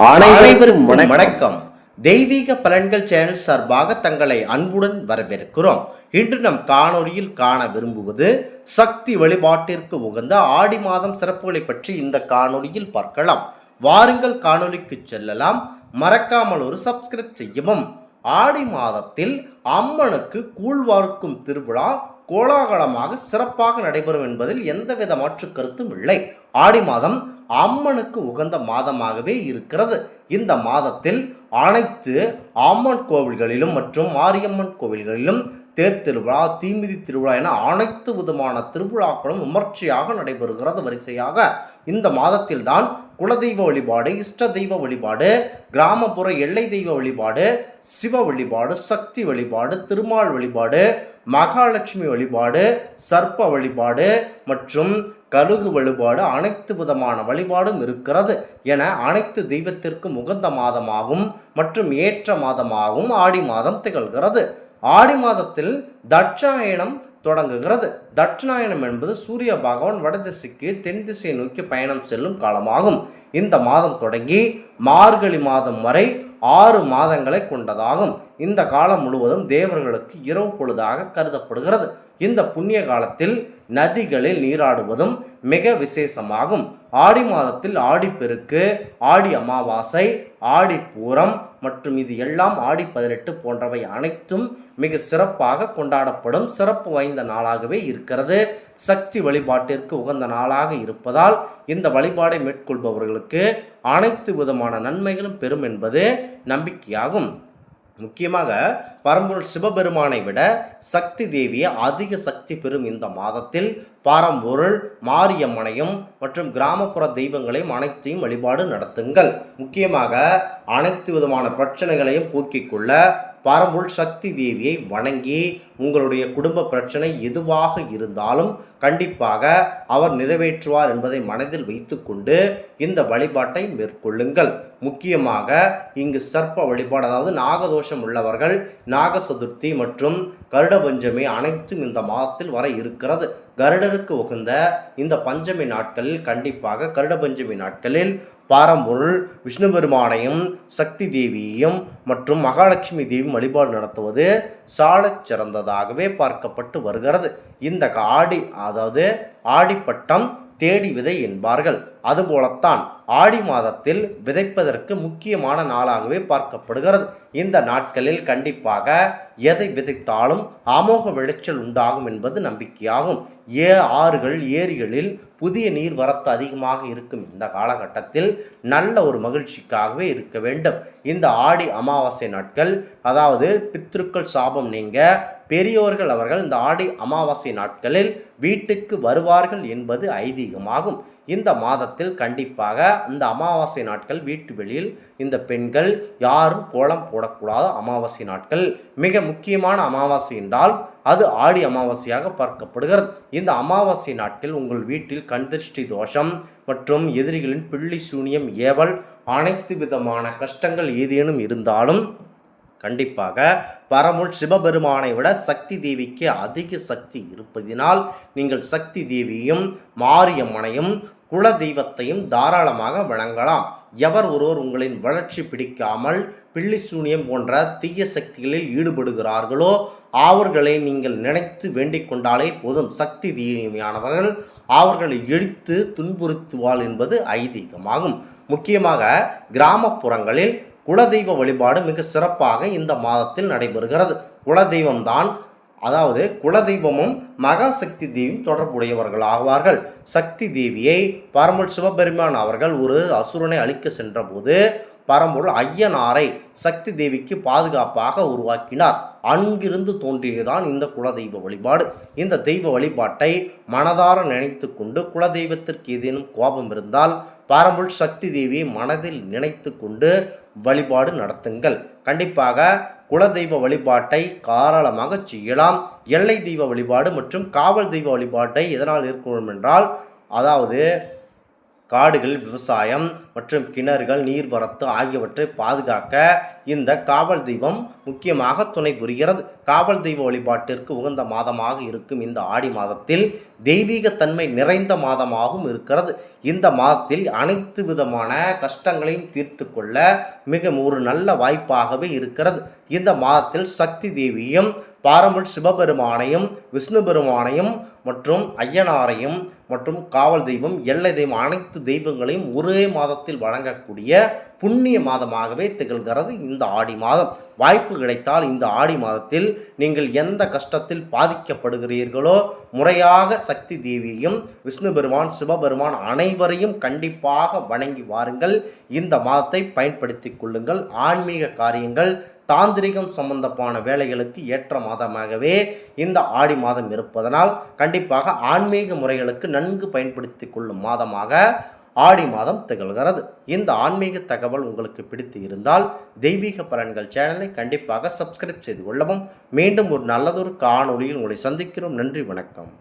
அனைவரும் வணக்கம். தெய்வீக பலன்கள் சேனல் சார்பாக தங்களை அன்புடன் வரவேற்கிறோம். இன்று நம் காணொளியில் காண விரும்புவது சக்தி வழிபாட்டிற்கு உகந்த ஆடி மாதம் சிறப்புகளை பற்றி இந்த காணொளியில் பார்க்கலாம். வாருங்கள் காணொளிக்கு செல்லலாம். மறக்காமல் ஒரு சப்ஸ்கிரைப் செய்யவும். ஆடி மாதத்தில் அம்மனுக்கு கூழ்வார்க்கும் திருவிழா கோலாகலமாக சிறப்பாக நடைபெறும் என்பதில் எந்தவித மாற்று கருத்தும் இல்லை. ஆடி மாதம் அம்மனுக்கு உகந்த மாதமாகவே இருக்கிறது. இந்த மாதத்தில் அனைத்து அம்மன் கோவில்களிலும் மற்றும் மாரியம்மன் கோவில்களிலும் தேர் திருவிழா, தீமிதி திருவிழா என அனைத்து விதமான திருவிழாக்களும் விமர்சையாக நடைபெறுகிறது. வரிசையாக இந்த மாதத்தில்தான் குலதெய்வ வழிபாடு, இஷ்ட தெய்வ வழிபாடு, கிராமப்புற எல்லை தெய்வ வழிபாடு, சிவ வழிபாடு, சக்தி வழிபாடு, திருமால் வழிபாடு, மகாலட்சுமி வழிபாடு, சர்ப்ப வழிபாடு மற்றும் கழுகு வழிபாடு, அனைத்து விதமான வழிபாடும் இருக்கிறது என அனைத்து தெய்வத்திற்கும் உகந்த மாதமாகும் மற்றும் ஏற்ற மாதமாகவும் ஆடி மாதம் திகழ்கிறது. ஆடி மாதத்தில் தட்சாயணம் தொடங்குகிறது. தட்சிணாயனம் என்பது சூரிய பகவான் வடதிசைக்கு தென் திசையை நோக்கி பயணம் செல்லும் காலமாகும். இந்த மாதம் தொடங்கி மார்கழி மாதம் வரை 6 மாதங்களை கொண்டதாகும். இந்த காலம் முழுவதும் தேவர்களுக்கு இரவு பொழுதாக கருதப்படுகிறது. இந்த புண்ணிய காலத்தில் நதிகளில் நீராடுவதும் மிக விசேஷமாகும். ஆடி மாதத்தில் ஆடிப்பெருக்கு, ஆடி அமாவாசை, ஆடி பூரம் மற்றும் இது எல்லாம் ஆடி 18 போன்றவை அனைத்தும் மிக சிறப்பாக கொண்டாடப்படும் சிறப்பு வாய்ந்த நாளாகவே இருக்கிறது. சக்தி வழிபாட்டிற்கு உகந்த நாளாக இருப்பதால் இந்த வழிபாடை மேற்கொள்பவர்களுக்கு அனைத்து விதமான நன்மைகளும் பெறும் என்பது நம்பிக்கையாகும். முக்கியமாக பரம்பொருள் சிவபெருமானை விட சக்தி தேவியை அதிக சக்தி பெறும் இந்த மாதத்தில் பரம்பொருள் மாரியம்மனையும் மற்றும் கிராமப்புற தெய்வங்களையும் அனைத்தையும் வழிபாடு நடத்துங்கள். முக்கியமாக அனைத்து விதமான பிரச்சனைகளையும் போக்கிக் கொள்ள பரம்பொருள் சக்தி தேவியை வணங்கி உங்களுடைய குடும்ப பிரச்சனை எதுவாக இருந்தாலும் கண்டிப்பாக அவர் நிறைவேற்றுவார் என்பதை மனதில் வைத்துக்கொண்டு இந்த வழிபாட்டை மேற்கொள்ளுங்கள். முக்கியமாக இங்கு சர்ப்ப வழிபாடு, அதாவது நாகதோஷம் உள்ளவர்கள் நாக சதுர்த்தி மற்றும் கருட பஞ்சமி அனைத்தும் இந்த மாதத்தில் வர இருக்கிறது. கருடருக்கு உகந்த இந்த பஞ்சமி நாட்களில் கண்டிப்பாக கருட பஞ்சமி நாட்களில் பரம்பொருள் விஷ்ணு பெருமானையும் சக்தி தேவியையும் மற்றும் மகாலட்சுமி தேவியும் வழிபாடு நடத்துவது சாலச் சிறந்ததாகவே பார்க்கப்பட்டு வருகிறது. இந்த ஆடிப்பட்டம் தேடி விதை என்பார்கள். அதுபோலத்தான் ஆடி மாதத்தில் விதைப்பதற்கு முக்கியமான நாளாகவே பார்க்கப்படுகிறது. இந்த நாட்களில் கண்டிப்பாக எதை விதைத்தாலும் அமோக விளைச்சல் உண்டாகும் என்பது நம்பிக்கையாகும். ஆறுகள், ஏரிகளில் புதிய நீர் வரத்து அதிகமாக இருக்கும் இந்த காலகட்டத்தில் நல்ல ஒரு மகிழ்ச்சிக்காகவே இருக்க வேண்டும். இந்த ஆடி அமாவாசை நாட்கள், அதாவது பித்ருக்கள் சாபம் நீங்க பெரியோர்கள் அவர்கள் இந்த ஆடி அமாவாசை நாட்களில் வீட்டுக்கு வருவார்கள் என்பது ஐதீகமாகும். இந்த மாதத்தில் கண்டிப்பாக இந்த அமாவாசை நாட்கள் வீட்டு வெளியில் இந்த பெண்கள் யாரும் கோலம் போடக்கூடாத அமாவாசை நாட்கள். மிக முக்கியமான அமாவாசை என்றால் அது ஆடி அமாவாசையாக பார்க்கப்படுகிறது. இந்த அமாவாசை நாட்கள் உங்கள் வீட்டில் கண்திருஷ்டி தோஷம் மற்றும் எதிரிகளின் பிள்ளை சூனியம், ஏவல், அனைத்து விதமான கஷ்டங்கள் ஏதேனும் இருந்தாலும் கண்டிப்பாக பரம்பொருள் சிவபெருமானை விட சக்தி தேவிக்கு அதிக சக்தி இருப்பதினால் நீங்கள் சக்தி தேவியும் மாரியம்மனையும் குல தெய்வத்தையும் தாராளமாக வழங்கலாம். எவர் ஒருவர் உங்களின் வளர்ச்சி பிடிக்காமல் பில்லி சூனியம் போன்ற தீய சக்திகளில் ஈடுபடுகிறார்களோ அவர்களை நீங்கள் நினைத்து வேண்டிக் கொண்டாலே போதும். சக்தி தேவியானவர்கள் அவர்களை இழுத்து துன்புறுத்துவாள் என்பது ஐதீகமாகும். முக்கியமாக கிராமப்புறங்களில் குலதெய்வ வழிபாடு மிக சிறப்பாக இந்த மாதத்தில் நடைபெறுகிறது. குலதெய்வம்தான், அதாவது குலதெய்வமும் மகாசக்தி தேவியும் தொடர்புடையவர்கள் ஆவார்கள். சக்தி தேவியை பரம்பொருள் சிவபெருமான் அவர்கள் ஒரு அசுரனை அழிக்க சென்றபோது பரம்பொருள் ஐயனாரை சக்தி தேவிக்கு பாதுகாப்பாக உருவாக்கினார். அங்கிருந்து தோன்றியதுதான் இந்த குலதெய்வ வழிபாடு. இந்த தெய்வ வழிபாட்டை மனதார நினைத்து கொண்டு குலதெய்வத்திற்கு ஏதேனும் கோபம் இருந்தால் பரம்பொருள் சக்தி தேவியை மனதில் நினைத்து கொண்டு வழிபாடு நடத்துங்கள். கண்டிப்பாக குலதெய்வ வழிபாட்டை தாராளமாக செய்யலாம். எல்லை தெய்வ வழிபாடு மற்றும் காவல் தெய்வ வழிபாட்டை எதனால் ஏற்கொள்ளும் என்றால், அதாவது காடுகள், விவசாயம் மற்றும் கிணறுகள், நீர்வரத்து ஆகியவற்றை பாதுகாக்க இந்த காவல் தெய்வம் முக்கியமாக துணை புரிகிறது. காவல் தெய்வ வழிபாட்டிற்கு உகந்த மாதமாக இருக்கும் இந்த ஆடி மாதத்தில் தெய்வீக தன்மை நிறைந்த மாதமாகவும் இருக்கிறது. இந்த மாதத்தில் அனைத்து விதமான கஷ்டங்களையும் தீர்த்து கொள்ள மிக ஒரு நல்ல வாய்ப்பாகவே இருக்கிறது. இந்த மாதத்தில் சக்தி தேவியும், பாரம்பரிய சிவபெருமானையும், விஷ்ணு பெருமானையும் மற்றும் ஐயனாரையும் மற்றும் காவல் தெய்வம், எல்லை தெய்வம் அனைத்து தெய்வங்களையும் ஒரே மாதத்தில் வழங்கக்கூடிய புண்ணிய மாதமாகவே திகழ்கிறது இந்த ஆடி மாதம். வாய்ப்பு கிடைத்தால் இந்த ஆடி மாதத்தில் நீங்கள் எந்த கஷ்டத்தில் பாதிக்கப்படுகிறீர்களோ முறையாக சக்தி தேவியையும், விஷ்ணு பெருமான், சிவபெருமான் அனைவரையும் கண்டிப்பாக வணங்கி வாருங்கள். இந்த மாதத்தை பயன்படுத்தி கொள்ளுங்கள். ஆன்மீக காரியங்கள், தாந்திரிகம் சம்பந்தமான வேலைகளுக்கு ஏற்ற மாதமாகவே இந்த ஆடி மாதம் இருப்பதனால் கண்டிப்பாக ஆன்மீக முறைகளுக்கு நன்கு பயன்படுத்தி கொள்ளும் மாதமாக ஆடி மாதம் திகழ்கிறது. இந்த ஆன்மீக தகவல் உங்களுக்கு பிடித்து இருந்தால் தெய்வீக பலன்கள் சேனலை கண்டிப்பாக சப்ஸ்கிரைப் செய்து கொள்ளவும். மீண்டும் ஒரு நல்லதொரு காணொளியில் உங்களை சந்திக்கிறோம். நன்றி, வணக்கம்.